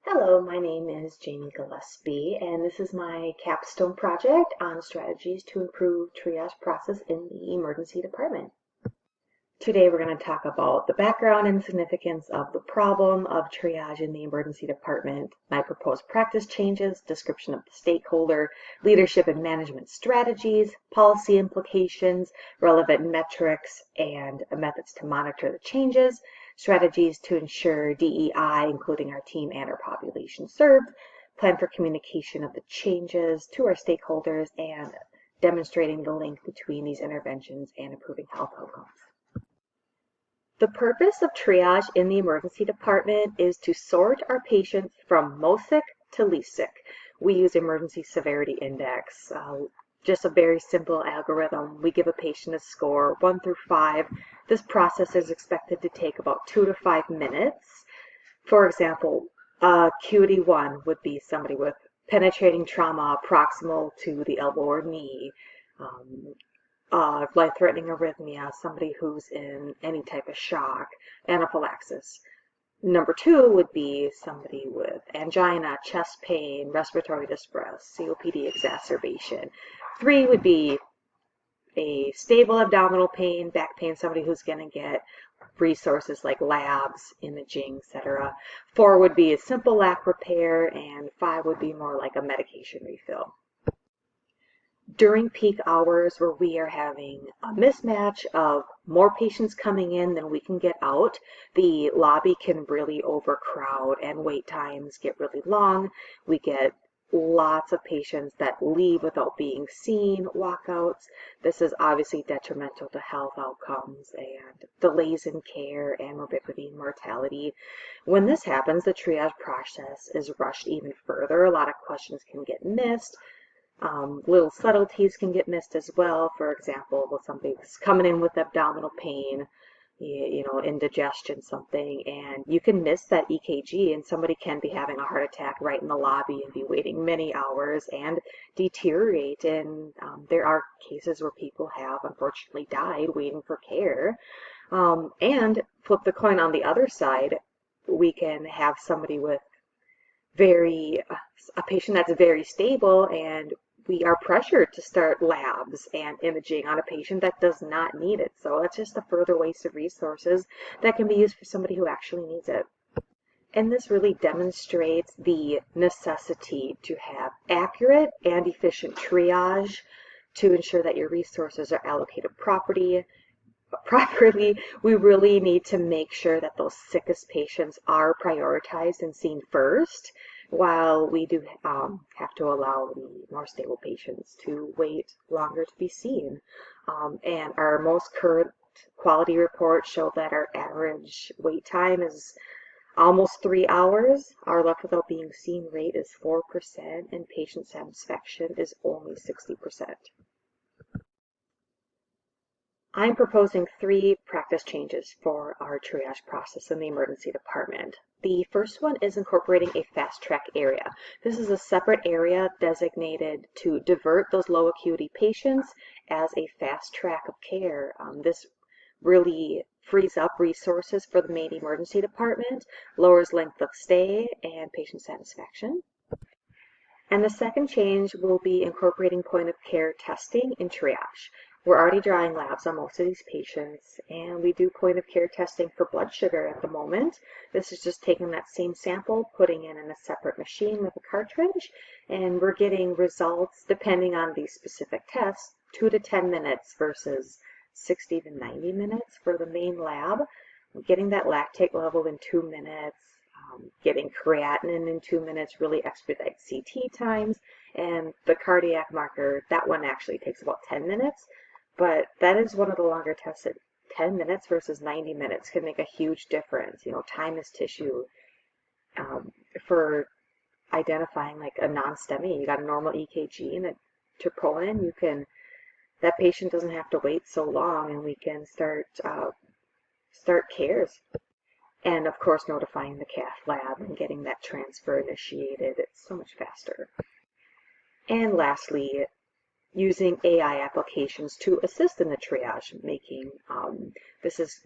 Hello, my name is Jamie Gillespie, and this is my capstone project on strategies to improve triage process in the emergency department. Today we're going to talk about the background and significance of the problem of triage in the emergency department, my proposed practice changes, description of the stakeholder, leadership and management strategies, policy implications, relevant metrics, and methods to monitor the changes, strategies to ensure DEI, including our team and our population served, plan for communication of the changes to our stakeholders, and demonstrating the link between these interventions and improving health outcomes. The purpose of triage in the emergency department is to sort our patients from most sick to least sick. We use emergency severity index, just a very simple algorithm. We give a patient a score 1 through 5. This process is expected to take about 2 to 5 minutes. For example, acuity 1 would be somebody with penetrating trauma proximal to the elbow or knee. Life-threatening arrhythmia, somebody who's in any type of shock, anaphylaxis. Number 2 would be somebody with angina, chest pain, respiratory distress, COPD exacerbation. 3 would be a stable abdominal pain, back pain, somebody who's going to get resources like labs, imaging, etc. 4 would be a simple lac repair, and 5 would be more like a medication refill. During peak hours where we are having a mismatch of more patients coming in than we can get out, the lobby can really overcrowd and wait times get really long. We get lots of patients that leave without being seen, walkouts. This is obviously detrimental to health outcomes and delays in care and morbidity and mortality. When this happens, the triage process is rushed even further. A lot of questions can get missed. Little subtleties can get missed as well. For example, if somebody's coming in with abdominal pain, indigestion, something, and you can miss that EKG and somebody can be having a heart attack right in the lobby and be waiting many hours and deteriorate. And there are cases where people have unfortunately died waiting for care. And flip the coin on the other side, we can have somebody with a patient that's very stable, and we are pressured to start labs and imaging on a patient that does not need it. So that's just a further waste of resources that can be used for somebody who actually needs it. And this really demonstrates the necessity to have accurate and efficient triage to ensure that your resources are allocated properly. We really need to make sure that those sickest patients are prioritized and seen first, while we do have to allow the more stable patients to wait longer to be seen. And our most current quality reports show that our average wait time is almost 3 hours. Our left without being seen rate is 4%, and patient satisfaction is only 60%. I'm proposing 3 practice changes for our triage process in the emergency department. The first one is incorporating a fast track area. This is a separate area designated to divert those low acuity patients as a fast track of care. This really frees up resources for the main emergency department, lowers length of stay and patient satisfaction. And the second change will be incorporating point of care testing in triage. We're already drawing labs on most of these patients, and we do point of care testing for blood sugar at the moment. This is just taking that same sample, putting it in a separate machine with a cartridge, and we're getting results, depending on the specific test, 2 to 10 minutes versus 60 to 90 minutes for the main lab. Getting that lactate level in 2 minutes, getting creatinine in 2 minutes really expedites CT times, and the cardiac marker, that one actually takes about 10 minutes. But that is one of the longer tests. At 10 minutes versus 90 minutes can make a huge difference. Time is tissue. For identifying like a non-STEMI, you got a normal EKG and a troponin, that patient doesn't have to wait so long, and we can start cares. And of course, notifying the cath lab and getting that transfer initiated, it's so much faster. And lastly, using AI applications to assist in the triage making.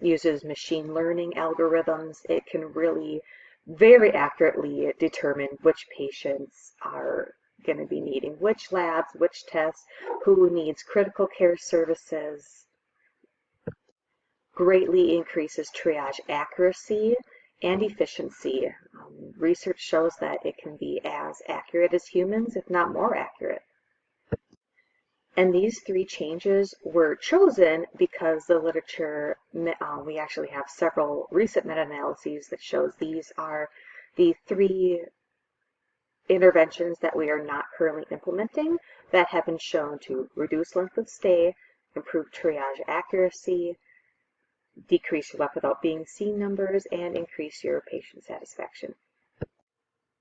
Uses machine learning algorithms. It can really very accurately determine which patients are going to be needing which labs, which tests, who needs critical care services. Greatly increases triage accuracy and efficiency. Research shows that it can be as accurate as humans, if not more accurate. And these three changes were chosen because the literature, we actually have several recent meta-analyses that shows these are the three interventions that we are not currently implementing that have been shown to reduce length of stay, improve triage accuracy, decrease your left without being seen numbers, and increase your patient satisfaction.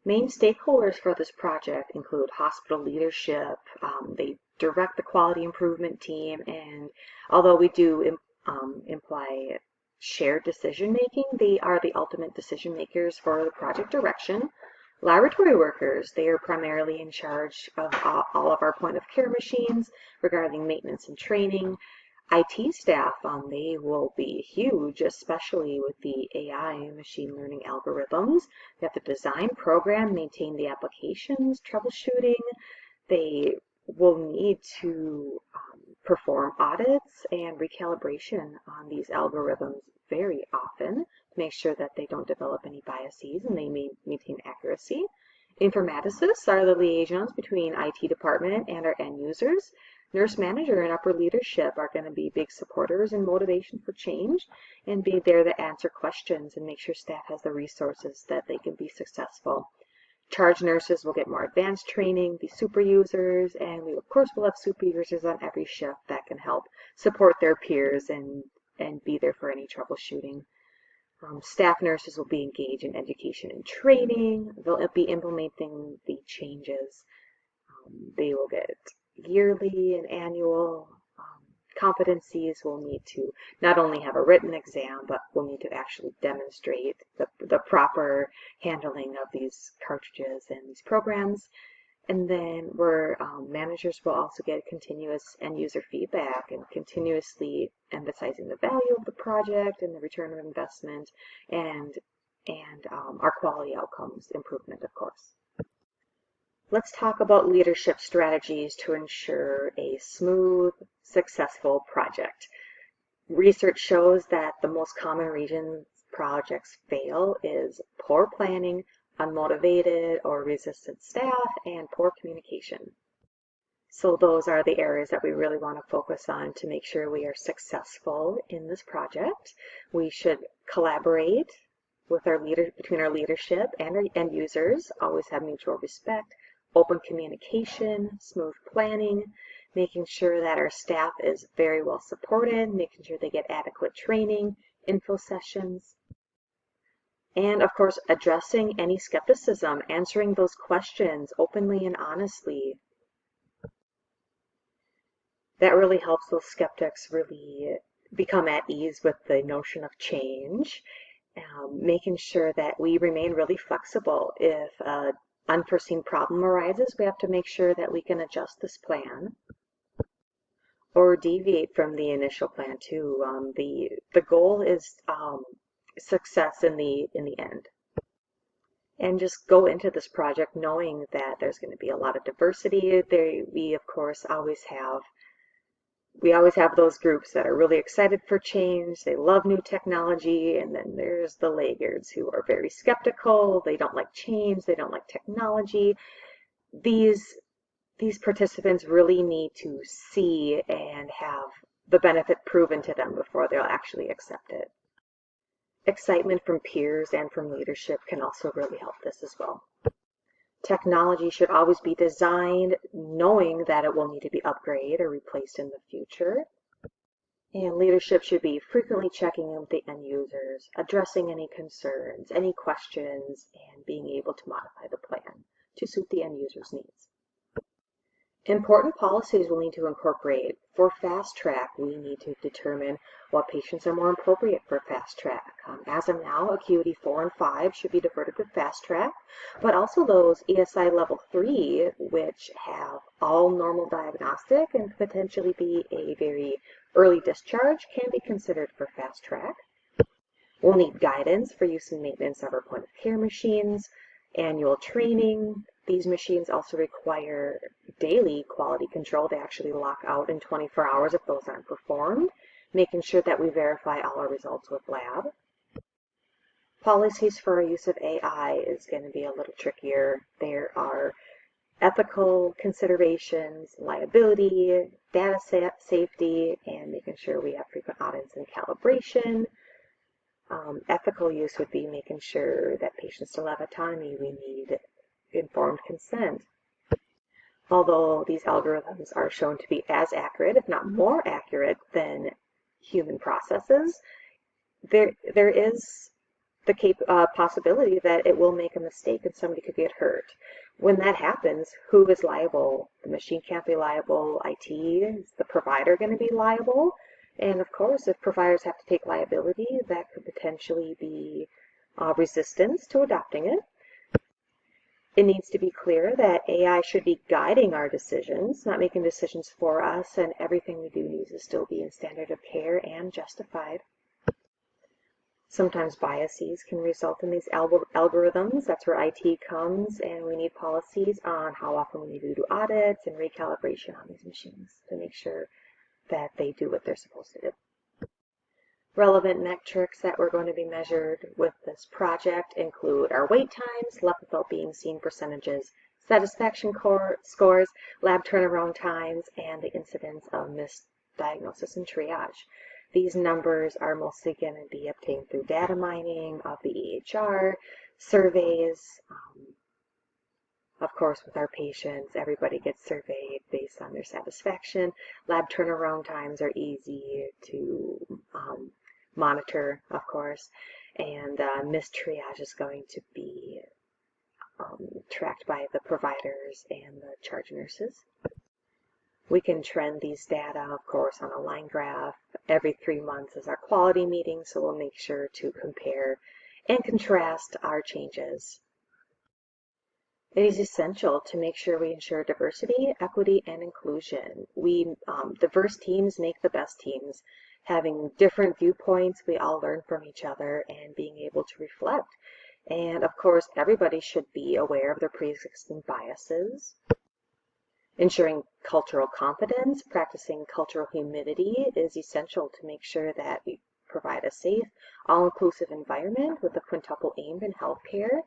Main stakeholders for this project include hospital leadership. They direct the quality improvement team, and although we do imply shared decision making, they are the ultimate decision makers for the project direction. Laboratory workers, they are primarily in charge of all of our point of care machines regarding maintenance and training. IT staff, they will be huge, especially with the AI and machine learning algorithms. They have to design, program, maintain the applications, troubleshooting. They will need to perform audits and recalibration on these algorithms very often to make sure that they don't develop any biases and they maintain accuracy. Informaticists are the liaisons between IT department and our end users. Nurse manager and upper leadership are going to be big supporters and motivation for change and be there to answer questions and make sure staff has the resources that they can be successful. Charge nurses will get more advanced training, be super users, and we of course will have super users on every shift that can help support their peers and be there for any troubleshooting. Staff nurses will be engaged in education and training. They'll be implementing the changes. They will get yearly and annual competencies. Will need to not only have a written exam, but will need to actually demonstrate the proper handling of these cartridges and these programs. And then managers will also get continuous end user feedback and continuously emphasizing the value of the project and the return of investment and our quality outcomes improvement, of course. Let's talk about leadership strategies to ensure a smooth, successful project. Research shows that the most common reasons projects fail is poor planning, unmotivated or resistant staff, and poor communication. So those are the areas that we really want to focus on to make sure we are successful in this project. We should collaborate with between our leadership and our end users, always have mutual respect, open communication, smooth planning, making sure that our staff is very well supported, making sure they get adequate training, info sessions, and of course addressing any skepticism, answering those questions openly and honestly. That really helps those skeptics really become at ease with the notion of change, making sure that we remain really flexible. If an unforeseen problem arises, we have to make sure that we can adjust this plan or deviate from the initial plan too. The goal is success in the end. And just go into this project knowing that there's going to be a lot of diversity. We of course always have those groups that are really excited for change. They love new technology, and then there's the laggards who are very skeptical. They don't like change. They don't like technology. These participants really need to see and have the benefit proven to them before they'll actually accept it. Excitement from peers and from leadership can also really help this as well. Technology should always be designed knowing that it will need to be upgraded or replaced in the future. And leadership should be frequently checking in with the end users, addressing any concerns, any questions, and being able to modify the plan to suit the end user's needs. Important policies we'll need to incorporate. For fast track, we need to determine what patients are more appropriate for fast track. As of now, acuity 4 and 5 should be diverted to fast track, but also those ESI level 3, which have all normal diagnostic and potentially be a very early discharge, can be considered for fast track. We'll need guidance for use and maintenance of our point of care machines, annual training. These machines also require daily quality control. They actually lock out in 24 hours if those aren't performed, making sure that we verify all our results with lab. Policies for our use of AI is going to be a little trickier. There are ethical considerations, liability, data safety, and making sure we have frequent audits and calibration. Ethical use would be making sure that patients still have autonomy. We need informed consent. Although these algorithms are shown to be as accurate, if not more accurate, than human processes, there is the possibility that it will make a mistake and somebody could get hurt. When that happens, who is liable? The machine can't be liable. IT, is the provider going to be liable? And of course, if providers have to take liability, that could potentially be resistance to adopting it. It needs to be clear that AI should be guiding our decisions, not making decisions for us, and everything we do needs to still be in standard of care and justified. Sometimes biases can result in these algorithms. That's where IT comes, and we need policies on how often we need to do audits and recalibration on these machines to make sure that they do what they're supposed to do. Relevant metrics that we're going to be measured with this project include our wait times, left without being seen percentages, satisfaction scores, lab turnaround times, and the incidence of misdiagnosis and triage. These numbers are mostly going to be obtained through data mining of the EHR, surveys. Of course, with our patients, everybody gets surveyed based on their satisfaction. Lab turnaround times are easy to monitor, of course, and missed triage is going to be tracked by the providers and the charge nurses. We can trend these data, of course, on a line graph. Every 3 months is our quality meeting, so we'll make sure to compare and contrast our changes. It is essential to make sure we ensure diversity, equity, and inclusion. Diverse teams make the best teams. Having different viewpoints, we all learn from each other and being able to reflect. And of course, everybody should be aware of their pre-existing biases. Ensuring cultural competence, practicing cultural humility is essential to make sure that we provide a safe, all-inclusive environment with a quintuple aim in healthcare.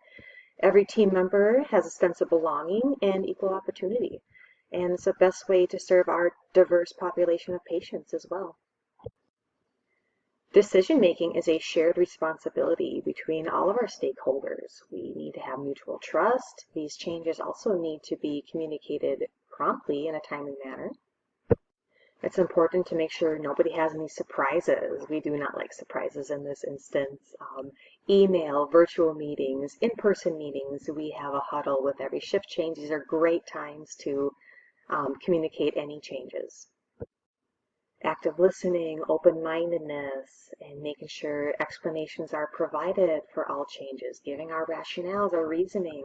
Every team member has a sense of belonging and equal opportunity, and it's the best way to serve our diverse population of patients as well. Decision-making is a shared responsibility between all of our stakeholders. We need to have mutual trust. These changes also need to be communicated promptly in a timely manner. It's important to make sure nobody has any surprises. We do not like surprises in this instance. Email, virtual meetings, in-person meetings. We have a huddle with every shift change. These are great times to communicate any changes. Active listening, open-mindedness, and making sure explanations are provided for all changes, giving our rationales, our reasoning.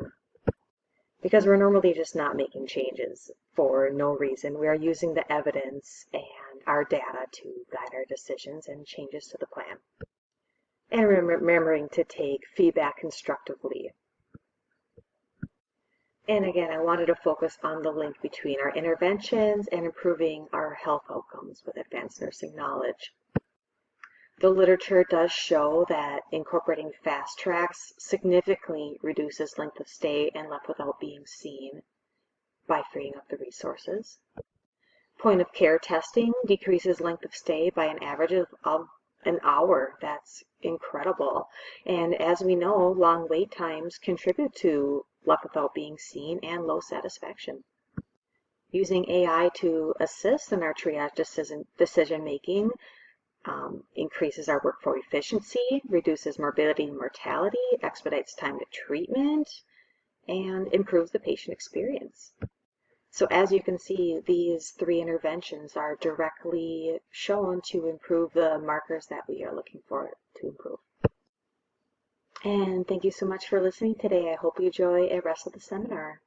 Because we're normally just not making changes for no reason. We are using the evidence and our data to guide our decisions and changes to the plan. And remembering to take feedback constructively. And again, I wanted to focus on the link between our interventions and improving our health outcomes with advanced nursing knowledge. The literature does show that incorporating fast tracks significantly reduces length of stay and left without being seen by freeing up the resources. Point of care testing decreases length of stay by an average of an hour. That's incredible. And as we know, long wait times contribute to left without being seen and low satisfaction. Using AI to assist in our triage decision making increases our workflow efficiency, reduces morbidity and mortality, expedites time to treatment, and improves the patient experience. So as you can see, these 3 interventions are directly shown to improve the markers that we are looking for to improve. And thank you so much for listening today. I hope you enjoy the rest of the seminar.